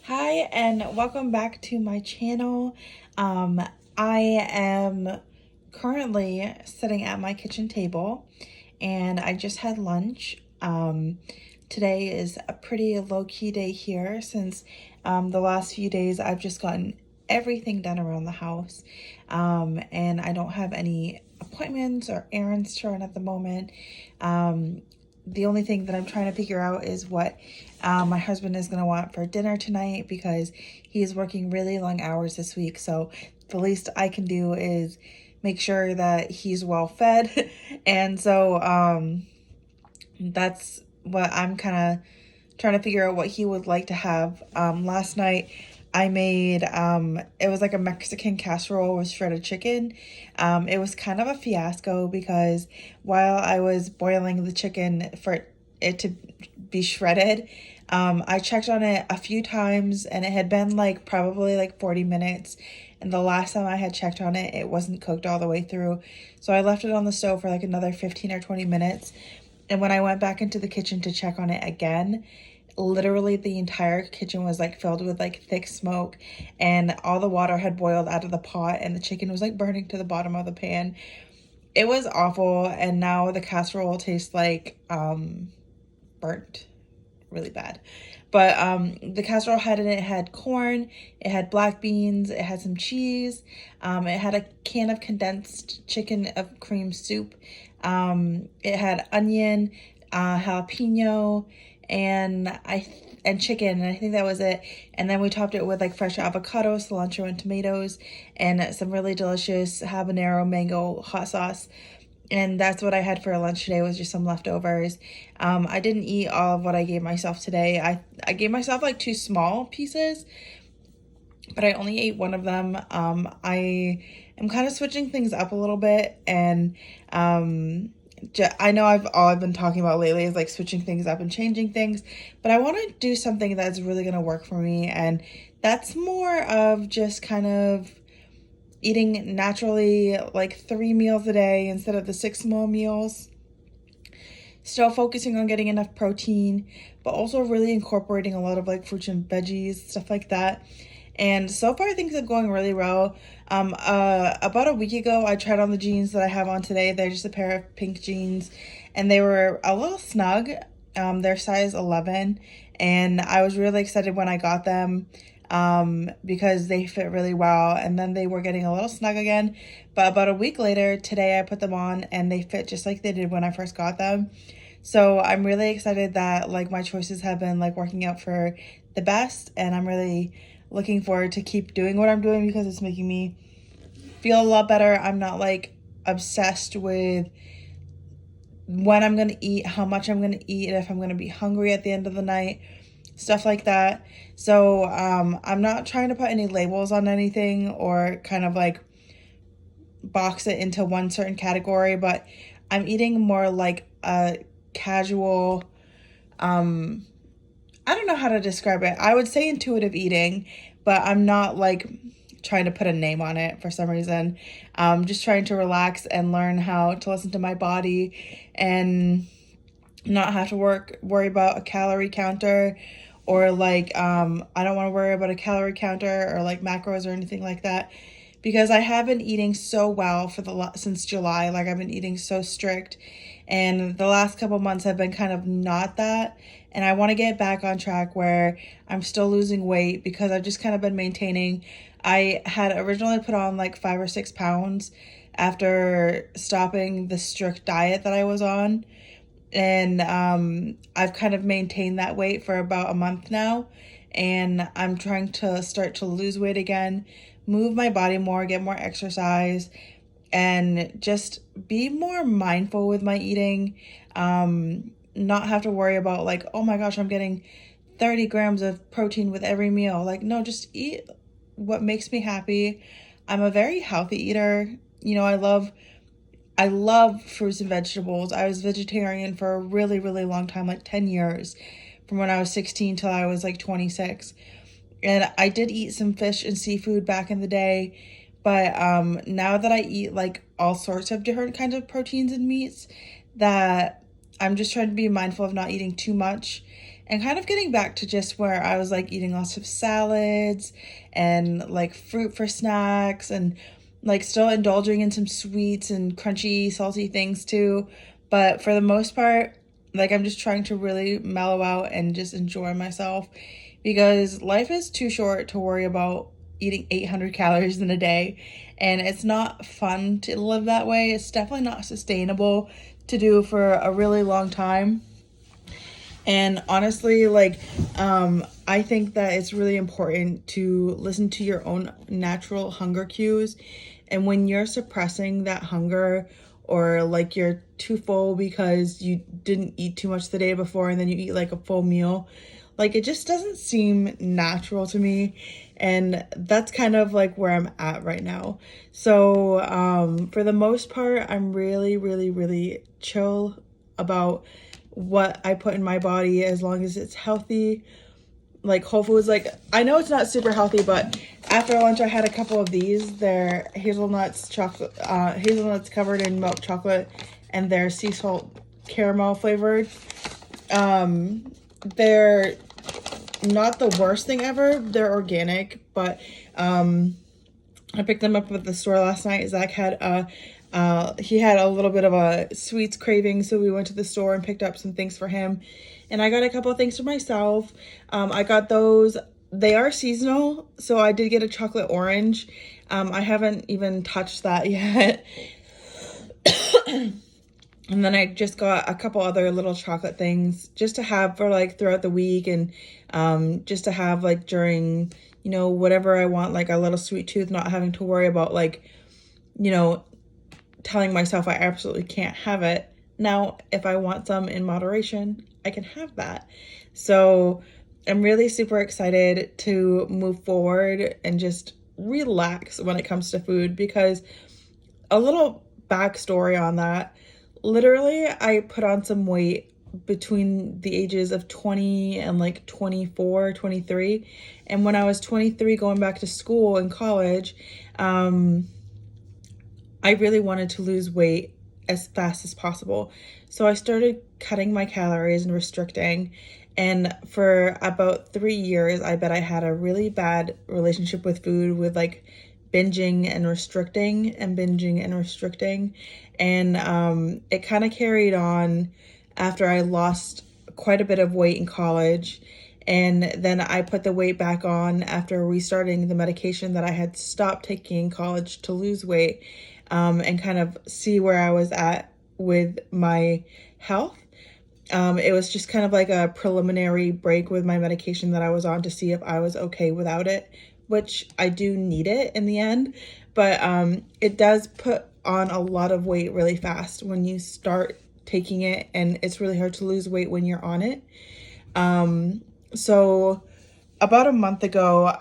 Hi and welcome back to my channel. Um, I am currently sitting at my kitchen table and I just had lunch. Today is a pretty low-key day here since the last few days I've just gotten everything done around the house, and I don't have any appointments or errands to run at the moment. The only thing that I'm trying to figure out is what my husband is going to want for dinner tonight because he's working really long hours this week. So the least I can do is make sure that he's well fed. And so that's what I'm kind of trying to figure out what he would like to have. Last night I made, it was like a Mexican casserole with shredded chicken. It was kind of a fiasco because while I was boiling the chicken for it to be shredded, I checked on it a few times and it had been like probably like 40 minutes. And the last time I had checked on it, it wasn't cooked all the way through. So I left it on the stove for like another 15 or 20 minutes. And when I went back into the kitchen to check on it again, literally the entire kitchen was like filled with like thick smoke and all the water had boiled out of the pot and the chicken was like burning to the bottom of the pan. It was awful, and now the casserole tastes like burnt really bad. But the casserole had in it had corn, it had black beans, it had some cheese, it had a can of condensed chicken of cream soup, it had onion, jalapeno, and chicken, and I think that was it. And then we topped it with like fresh avocado, cilantro, and tomatoes, and some really delicious habanero mango hot sauce. And that's what I had for lunch today, was just some leftovers. I didn't eat all of what I gave myself today. I gave myself like two small pieces, but I only ate one of them. I am kind of switching things up a little bit, and I know all I've been talking about lately is like switching things up and changing things, but I want to do something that's really going to work for me, and that's more of just kind of eating naturally, like 3 meals a day instead of the 6 small meals. Still focusing on getting enough protein, but also really incorporating a lot of like fruits and veggies, stuff like that. And so far, things are going really well. About a week ago, I tried on the jeans that I have on today. They're just a pair of pink jeans, and they were a little snug. They're size 11, and I was really excited when I got them because they fit really well. And then they were getting a little snug again. But about a week later, today I put them on, and they fit just like they did when I first got them. So I'm really excited that like my choices have been like working out for the best, and I'm really looking forward to keep doing what I'm doing because it's making me feel a lot better. I'm not like obsessed with when I'm gonna eat, how much I'm gonna eat, and if I'm gonna be hungry at the end of the night, stuff like that. So I'm not trying to put any labels on anything or kind of like box it into one certain category, but I'm eating more like a casual, I don't know how to describe it. I would say intuitive eating, but I'm not like trying to put a name on it for some reason. Just trying to relax and learn how to listen to my body and not have to worry about a calorie counter, or like I don't want to worry about a calorie counter or like macros or anything like that, because I have been eating so well for since July. Like I've been eating so strict, and the last couple months have been kind of not that. And I want to get back on track where I'm still losing weight because I've just kind of been maintaining. I had originally put on like 5 or 6 pounds after stopping the strict diet that I was on, and I've kind of maintained that weight for about a month now, and I'm trying to start to lose weight again, move my body more, get more exercise, and just be more mindful with my eating. Not have to worry about like, oh my gosh, I'm getting 30 grams of protein with every meal. Like, no, just eat what makes me happy. I'm a very healthy eater. You know, I love fruits and vegetables. I was vegetarian for a really, really long time, like 10 years, from when I was 16 till I was like 26. And I did eat some fish and seafood back in the day, but now that I eat like all sorts of different kinds of proteins and meats, that I'm just trying to be mindful of not eating too much and kind of getting back to just where I was like eating lots of salads and like fruit for snacks and like still indulging in some sweets and crunchy, salty things too. But for the most part, like I'm just trying to really mellow out and just enjoy myself because life is too short to worry about eating 800 calories in a day. And it's not fun to live that way. It's definitely not sustainable to do for a really long time. And honestly, like, I think that it's really important to listen to your own natural hunger cues. And when you're suppressing that hunger, or like you're too full because you didn't eat too much the day before and then you eat like a full meal, like it just doesn't seem natural to me. And that's kind of like where I'm at right now. So, for the most part, I'm really, really, really chill about what I put in my body as long as it's healthy. Like Whole Foods, like I know it's not super healthy, but after lunch I had a couple of these. They're hazelnuts covered in milk chocolate, and they're sea salt caramel flavored. They're not the worst thing ever. They're organic, but I picked them up at the store last night. Zach had he had a little bit of a sweets craving, so we went to the store and picked up some things for him. And I got a couple of things for myself. I got those. They are seasonal, so I did get a chocolate orange. I haven't even touched that yet. And then I just got a couple other little chocolate things just to have for like throughout the week, and just to have like during, whatever I want, like a little sweet tooth, not having to worry about like, telling myself I absolutely can't have it. Now, if I want some in moderation, I can have that. So I'm really super excited to move forward and just relax when it comes to food, because a little backstory on that, literally I put on some weight between the ages of 20 and like 24, 23. And when I was 23 going back to school and college, I really wanted to lose weight as fast as possible. So I started cutting my calories and restricting. And for about 3 years, I bet I had a really bad relationship with food, with like binging and restricting and binging and restricting. And it kind of carried on after I lost quite a bit of weight in college. And then I put the weight back on after restarting the medication that I had stopped taking in college to lose weight, and kind of see where I was at with my health. It was just kind of like a preliminary break with my medication that I was on to see if I was okay without it, which I do need it in the end. But it does put on a lot of weight really fast when you start taking it, and it's really hard to lose weight when you're on it. So about a month ago,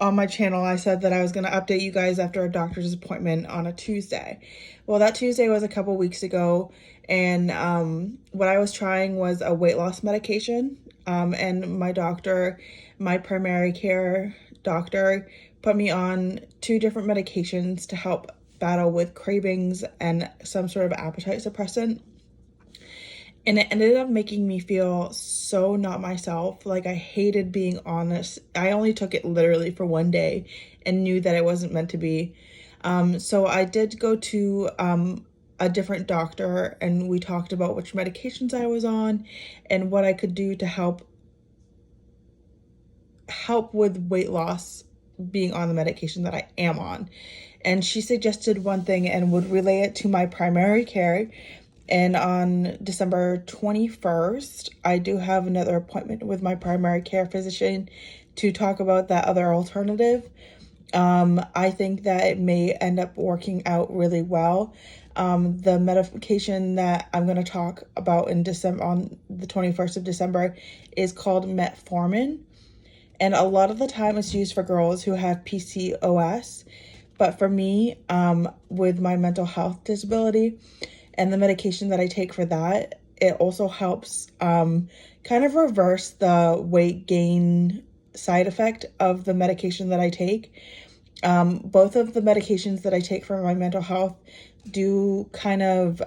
on my channel, I said that I was going to update you guys after a doctor's appointment on a Tuesday. Well, that Tuesday was a couple weeks ago, and what I was trying was a weight loss medication, and my primary care doctor, put me on 2 different medications to help battle with cravings and some sort of appetite suppressant. And it ended up making me feel so not myself. Like I hated being on this. I only took it literally for 1 day and knew that it wasn't meant to be. So I did go to a different doctor, and we talked about which medications I was on and what I could do to help with weight loss being on the medication that I am on. And she suggested one thing and would relay it to my primary care. And on December 21st, I do have another appointment with my primary care physician to talk about that other alternative. I think that it may end up working out really well. The medication that I'm going to talk about in December, on the 21st of December, is called metformin. And a lot of the time it's used for girls who have PCOS. But for me, with my mental health disability and the medication that I take for that, it also helps kind of reverse the weight gain side effect of the medication that I take. Both of the medications that I take for my mental health do kind of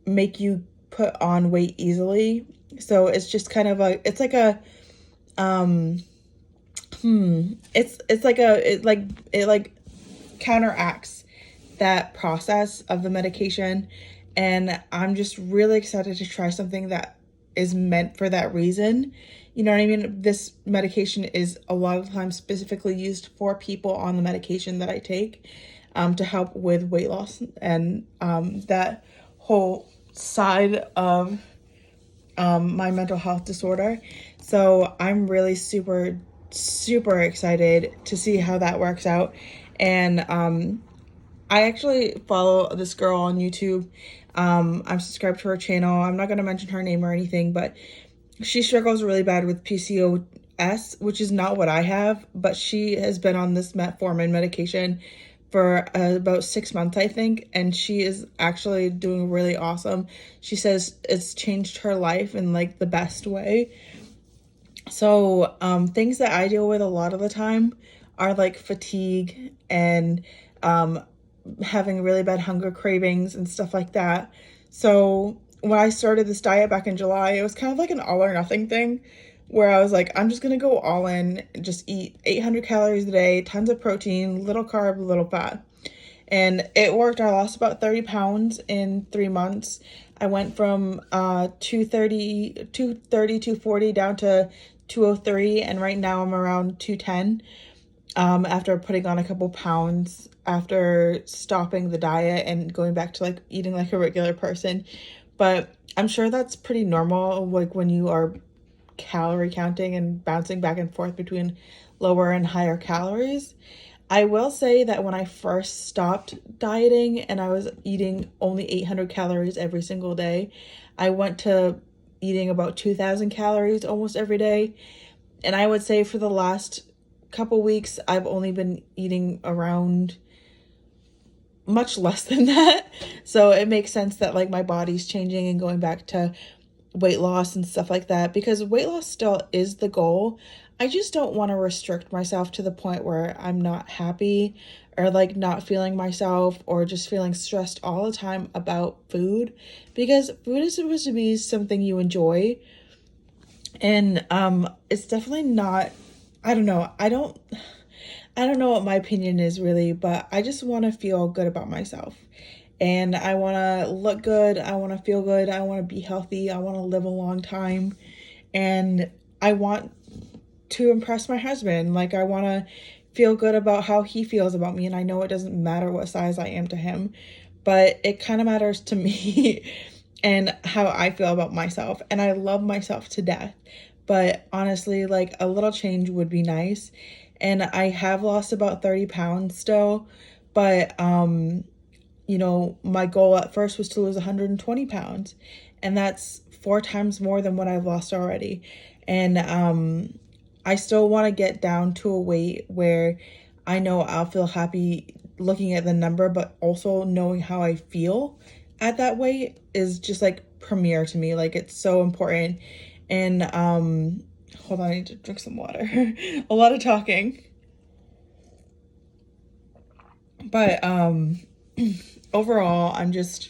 make you put on weight easily. So it's just kind of a, it's like a, it's like a, it like counteracts that process of the medication. And I'm just really excited to try something that is meant for that reason. You know what I mean? This medication is a lot of times specifically used for people on the medication that I take, to help with weight loss and that whole side of my mental health disorder. So I'm really super excited to see how that works out. And I actually follow this girl on YouTube. I'm subscribed to her channel. I'm not going to mention her name or anything, but she struggles really bad with PCOS, which is not what I have, but she has been on this metformin medication for about 6 months, I think, and she is actually doing really awesome. She says it's changed her life in like the best way. So things that I deal with a lot of the time are like fatigue and having really bad hunger cravings and stuff like that. So when I started this diet back in July, it was kind of like an all or nothing thing where I was like, I'm just going to go all in, just eat 800 calories a day, tons of protein, little carb, little fat. And it worked. I lost about 30 pounds in 3 months. I went from 240 down to 203, and right now I'm around 210. After putting on a couple pounds after stopping the diet and going back to like eating like a regular person. But I'm sure that's pretty normal, like when you are calorie counting and bouncing back and forth between lower and higher calories. I will say that when I first stopped dieting and I was eating only 800 calories every single day, I went to eating about 2,000 calories almost every day. And I would say for the last couple weeks, I've only been eating around much less than that. So it makes sense that like my body's changing and going back to weight loss and stuff like that, because weight loss still is the goal. I just don't want to restrict myself to the point where I'm not happy or like not feeling myself or just feeling stressed all the time about food, because food is supposed to be something you enjoy. And it's definitely not, I don't know. I don't know what my opinion is really, but I just want to feel good about myself. And I want to look good. I want to feel good. I want to be healthy. I want to live a long time. And I want to impress my husband. Like, I want to feel good about how he feels about me. And I know it doesn't matter what size I am to him, but it kind of matters to me and how I feel about myself. And I love myself to death. But honestly, like a little change would be nice. And I have lost about 30 pounds still, but you know, my goal at first was to lose 120 pounds, and that's 4 times more than what I've lost already. And I still want to get down to a weight where I know I'll feel happy looking at the number, but also knowing how I feel at that weight is just like premier to me. Like, it's so important. And hold on, I need to drink some water. A lot of talking. But overall, I'm just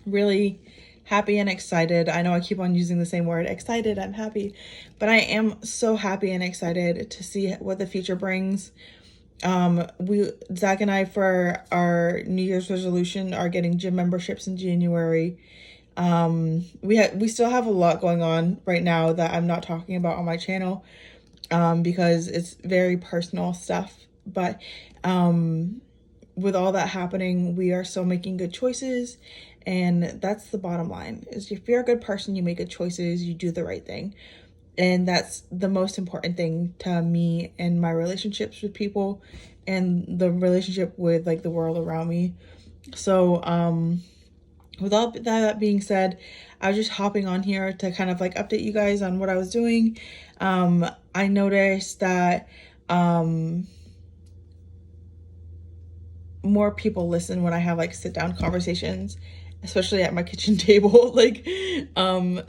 really happy and excited. I know I keep on using the same word, excited, I'm happy, but I am so happy and excited to see what the future brings. Zach and I, for our New Year's resolution, are getting gym memberships in January. We still have a lot going on right now that I'm not talking about on my channel, because it's very personal stuff, but with all that happening, we are still making good choices. And that's the bottom line, is if you're a good person, you make good choices, you do the right thing. And that's the most important thing to me and my relationships with people and the relationship with like the world around me. So with all that being said, I was just hopping on here to kind of like update you guys on what I was doing. I noticed that more people listen when I have like sit down conversations, especially at my kitchen table. Like,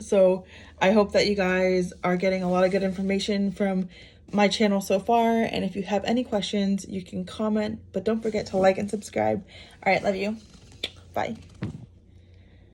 so I hope that you guys are getting a lot of good information from my channel so far. And if you have any questions, you can comment, but don't forget to like and subscribe. All right, love you. Bye.